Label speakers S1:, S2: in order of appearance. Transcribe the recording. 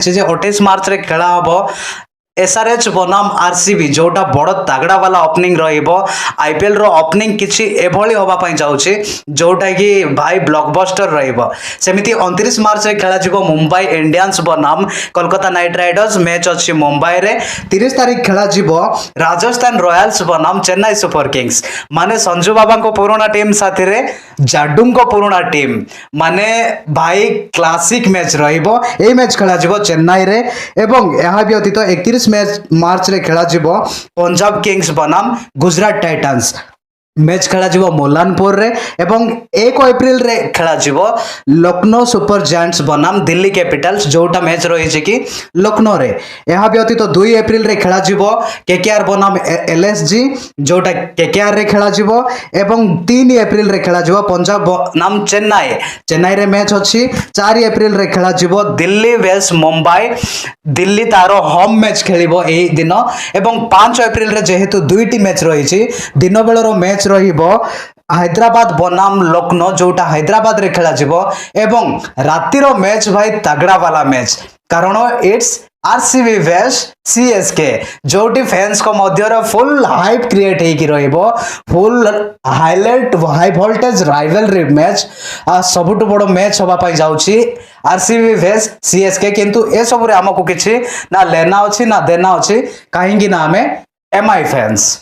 S1: जे 28 मार्च रे खेला हबो एसआरएच बनाम आरसीबी जोटा बड़ तगड़ा वाला ओपनिंग रहिबो आईपीएल रो ओपनिंग किछि एभली होबा पई जाउछि जोटा कि भाई ब्लॉकबस्टर रहिबो सेमिति 29 मार्च रे खेला जिवो मुंबई इंडियंस बनाम कोलकाता नाइट राइडर्स मैच अछि मुंबई रे 30 तारिख खेला जिवो राजस्थान रॉयल्स बनाम चेन्नई सुपर किंग्स माने संजू बाबा को पुराना टीम साथी रे जाडू को पुराना टीम माने भाई क्लासिक मैच रहिबो ए मैच खेला जिवो चेन्नई रे एवं यहा व्यतीत 31 मार्च रे खेला जिवो पंजाब किंग्स बनाम गुजरात टाइटन्स मैच खेला जिवो मोलानपुर रे एवं 1 एप्रिल रे खेला जिवो लखनऊ सुपर जायंट्स बनाम दिल्ली कैपिटल्स जोटा मैच रही छै कि लखनऊ रे यहा व्यतीत 2 एप्रिल रे खेला जिवो केकेआर बनाम एलएसजी जोटा केकेआर रे खेला जिवो एवं 3 एप्रिल रे खेला जिवो पंजाब बनाम चेन्नई रे मैच अछि 4 एप्रिल रे खेला जिवो दिल्ली वेस्ट मुंबई दिल्ली तारो होम मैच खेलिबो एई दिन एवं 5 एप्रिल रे जेहेतु दुईटी मैच रही छी दिन बेलरो मैच रहिबो हैदराबाद बनाम लखनऊ जोटा हैदराबाद रे खेला जिवो एवं रातिर मैच भाई तगड़ा वाला मैच कारण इट्स आरसीबी वेस्ट सीएसके जोटी फैंस को मध्य फुल हाइप क्रिएट होगी रहिबो full highlight high voltage rivalry match सबुठ बड़ मैच होबा पई जाउची आरसीबी वेस्ट सीएसके किंतु ए सब रे हमको किछि ना लेना अछि ना देना अछि काहेकि ना हमें एमआई फैंस